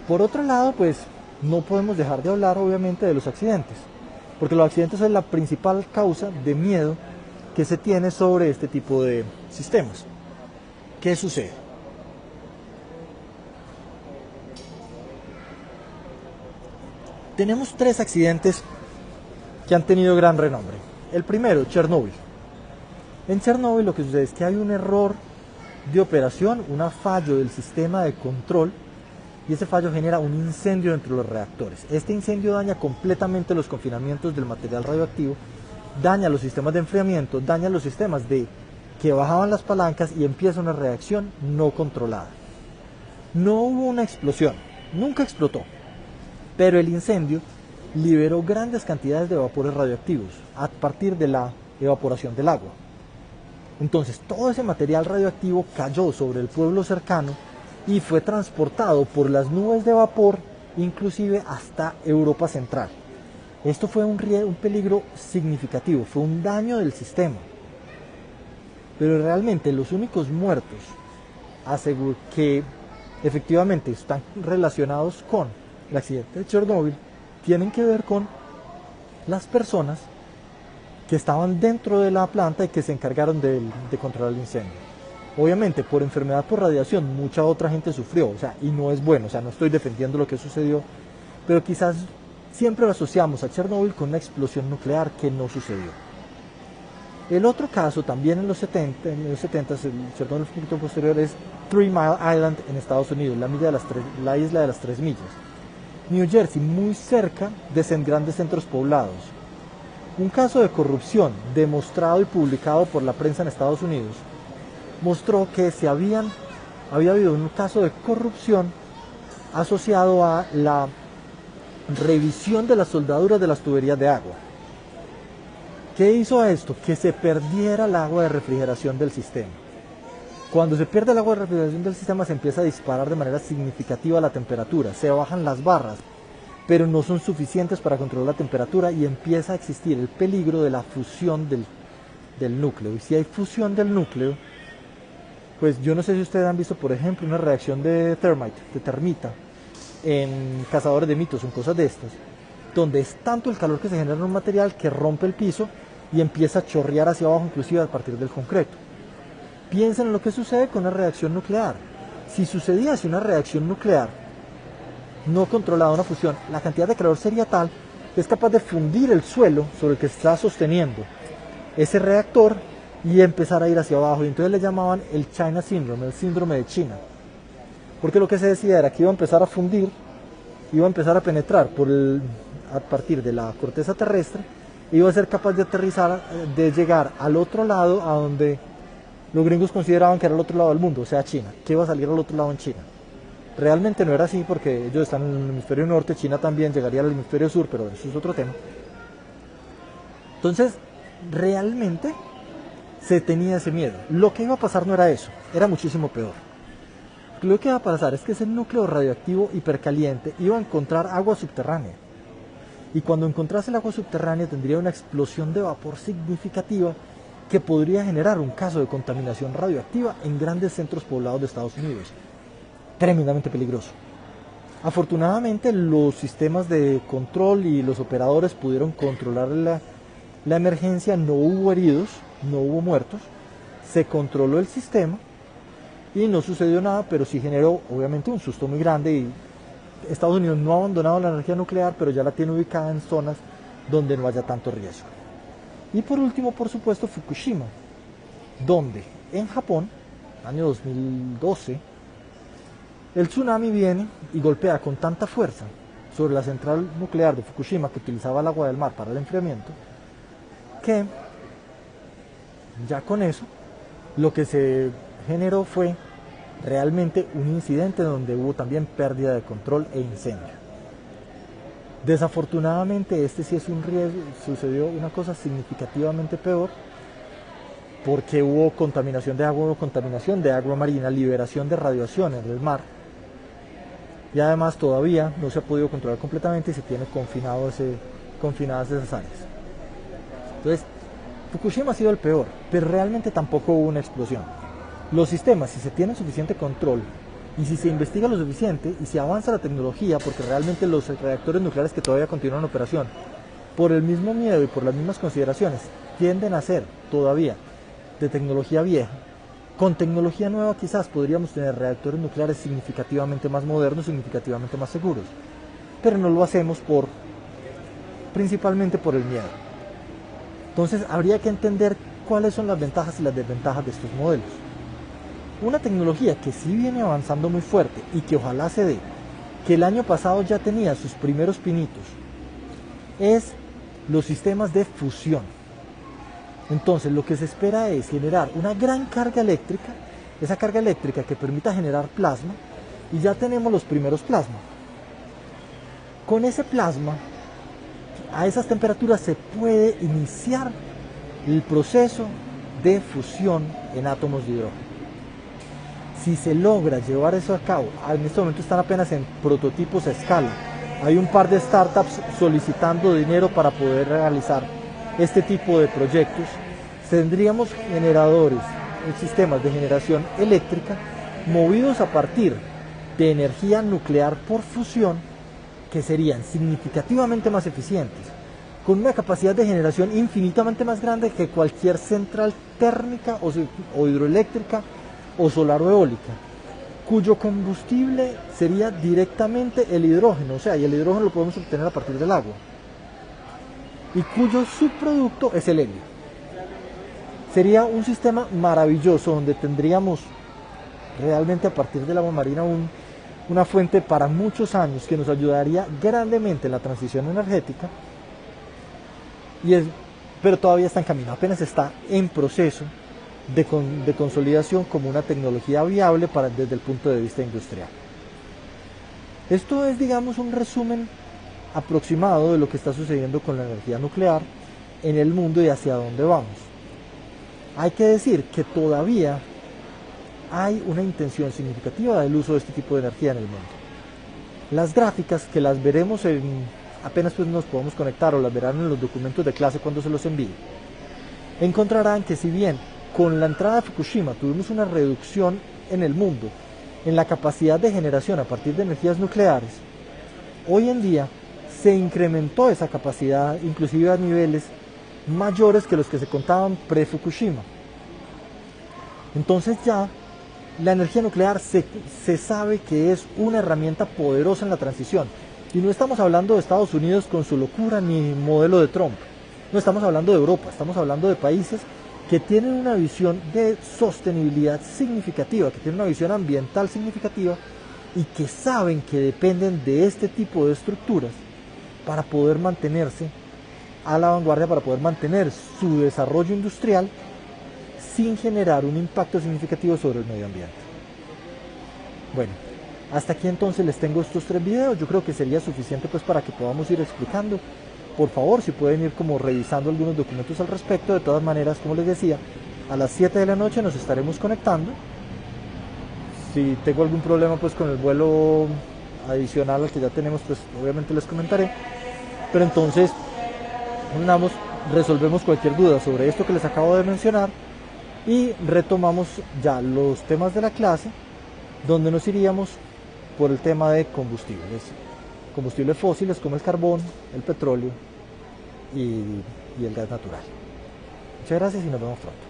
Por otro lado, pues no podemos dejar de hablar obviamente de los accidentes, porque los accidentes son la principal causa de miedo que se tiene sobre este tipo de sistemas. ¿Qué sucede? Tenemos tres accidentes que han tenido gran renombre. El primero, Chernóbil. En Chernóbil lo que sucede es que hay un error de operación, un fallo del sistema de control, y ese fallo genera un incendio dentro de los reactores. Este incendio daña completamente los confinamientos del material radioactivo, daña los sistemas de enfriamiento, daña los sistemas de que bajaban las palancas y empieza una reacción no controlada. No hubo una explosión, nunca explotó, pero el incendio liberó grandes cantidades de vapores radioactivos a partir de la evaporación del agua. Entonces todo ese material radioactivo cayó sobre el pueblo cercano y fue transportado por las nubes de vapor, inclusive hasta Europa Central. Esto fue un peligro significativo, fue un daño del sistema. Pero realmente los únicos muertos que efectivamente están relacionados con el accidente de Chernóbil tienen que ver con las personas que estaban dentro de la planta y que se encargaron de controlar el incendio. Obviamente, por enfermedad por radiación, mucha otra gente sufrió, y no es bueno, no estoy defendiendo lo que sucedió, pero quizás siempre lo asociamos a Chernóbil con una explosión nuclear que no sucedió. El otro caso, también en los 70, el Chernóbil un poquito posterior, es 3 Mile Island en Estados Unidos, la isla de las 3 millas. New Jersey, muy cerca de grandes centros poblados. Un caso de corrupción demostrado y publicado por la prensa en Estados Unidos mostró que había habido un caso de corrupción asociado a la revisión de las soldaduras de las tuberías de agua. ¿Qué hizo a esto? Que se perdiera el agua de refrigeración del sistema. Cuando se pierde el agua de refrigeración del sistema se empieza a disparar de manera significativa la temperatura, se bajan las barras, pero no son suficientes para controlar la temperatura y empieza a existir el peligro de la fusión del núcleo. Y si hay fusión del núcleo, pues yo no sé si ustedes han visto, por ejemplo, una reacción de termita, en cazadores de mitos, en cosas de estas, donde es tanto el calor que se genera en un material que rompe el piso y empieza a chorrear hacia abajo, inclusive a partir del concreto. Piensen en lo que sucede con una reacción nuclear. Si sucediese una reacción nuclear no controlada, una fusión, la cantidad de calor sería tal que es capaz de fundir el suelo sobre el que se está sosteniendo ese reactor y empezar a ir hacia abajo, y entonces le llamaban el China Syndrome, el síndrome de China, porque lo que se decía era que iba a empezar a fundir, iba a empezar a penetrar a partir de la corteza terrestre, e iba a ser capaz de aterrizar, de llegar al otro lado, a donde los gringos consideraban que era el otro lado del mundo, o sea China, que iba a salir al otro lado en China. Realmente no era así, porque ellos están en el hemisferio norte, China también llegaría al hemisferio sur, pero eso es otro tema. Entonces, realmente se tenía ese miedo. Lo que iba a pasar no era eso, era muchísimo peor. Lo que iba a pasar es que ese núcleo radioactivo hipercaliente iba a encontrar agua subterránea. Y cuando encontrase el agua subterránea tendría una explosión de vapor significativa que podría generar un caso de contaminación radioactiva en grandes centros poblados de Estados Unidos. Tremendamente peligroso. Afortunadamente los sistemas de control y los operadores pudieron controlar la emergencia, no hubo heridos, no hubo muertos, se controló el sistema y no sucedió nada, pero sí generó obviamente un susto muy grande, y Estados Unidos no ha abandonado la energía nuclear, pero ya la tiene ubicada en zonas donde no haya tanto riesgo. Y por último, por supuesto, Fukushima, donde en Japón, año 2012, el tsunami viene y golpea con tanta fuerza sobre la central nuclear de Fukushima, que utilizaba el agua del mar para el enfriamiento, que ya con eso lo que se generó fue realmente un incidente donde hubo también pérdida de control e incendio. Desafortunadamente este sí es un riesgo, sucedió una cosa significativamente peor, porque hubo contaminación de agua, hubo contaminación de agua marina, liberación de radiación en el mar, y además todavía no se ha podido controlar completamente y se tiene confinadas esas áreas. Entonces, Fukushima ha sido el peor, pero realmente tampoco hubo una explosión. Los sistemas, si se tiene suficiente control Y si se investiga lo suficiente y se avanza la tecnología, porque realmente los reactores nucleares que todavía continúan en operación, por el mismo miedo y por las mismas consideraciones, tienden a ser todavía de tecnología vieja, con tecnología nueva quizás podríamos tener reactores nucleares significativamente más modernos, significativamente más seguros, pero no lo hacemos principalmente por el miedo. Entonces habría que entender cuáles son las ventajas y las desventajas de estos modelos. Una tecnología que sí viene avanzando muy fuerte y que ojalá se dé, que el año pasado ya tenía sus primeros pinitos, es los sistemas de fusión. Entonces lo que se espera es generar una gran carga eléctrica, esa carga eléctrica que permita generar plasma, y ya tenemos los primeros plasmas. Con ese plasma, a esas temperaturas se puede iniciar el proceso de fusión en átomos de hidrógeno. Si se logra llevar eso a cabo, en este momento están apenas en prototipos a escala. Hay un par de startups solicitando dinero para poder realizar este tipo de proyectos. Tendríamos generadores, sistemas de generación eléctrica movidos a partir de energía nuclear por fusión, que serían significativamente más eficientes, con una capacidad de generación infinitamente más grande que cualquier central térmica o hidroeléctrica o solar o eólica, cuyo combustible sería directamente el hidrógeno, o sea, y el hidrógeno lo podemos obtener a partir del agua, y cuyo subproducto es el helio. Sería un sistema maravilloso donde tendríamos realmente a partir del agua marina una fuente para muchos años que nos ayudaría grandemente en la transición energética, pero todavía está en camino, apenas está en proceso de consolidación como una tecnología viable desde el punto de vista industrial. Esto es, digamos, un resumen aproximado de lo que está sucediendo con la energía nuclear en el mundo y hacia dónde vamos. Hay que decir que todavía hay una intención significativa del uso de este tipo de energía en el mundo. Las gráficas, que las veremos apenas pues nos podamos conectar, o las verán en los documentos de clase cuando se los envíe, encontrarán que si bien con la entrada de Fukushima tuvimos una reducción en el mundo en la capacidad de generación a partir de energías nucleares, hoy en día se incrementó esa capacidad inclusive a niveles mayores que los que se contaban pre-Fukushima. Entonces ya la energía nuclear se sabe que es una herramienta poderosa en la transición. Y no estamos hablando de Estados Unidos con su locura ni modelo de Trump. No estamos hablando de Europa, estamos hablando de países que tienen una visión de sostenibilidad significativa, que tienen una visión ambiental significativa y que saben que dependen de este tipo de estructuras para poder mantenerse a la vanguardia, para poder mantener su desarrollo industrial sin generar un impacto significativo sobre el medio ambiente. Bueno, hasta aquí entonces les tengo estos 3 videos. Yo creo que sería suficiente pues para que podamos ir explicando. Por favor, si pueden ir como revisando algunos documentos al respecto. De todas maneras, como les decía, a las 7 de la noche nos estaremos conectando. Si tengo algún problema pues con el vuelo adicional al que ya tenemos, pues obviamente les comentaré. Pero entonces resolvemos cualquier duda sobre esto que les acabo de mencionar y retomamos ya los temas de la clase, donde nos iríamos por el tema de combustibles fósiles como el carbón, el petróleo y el gas natural. Muchas gracias y nos vemos pronto.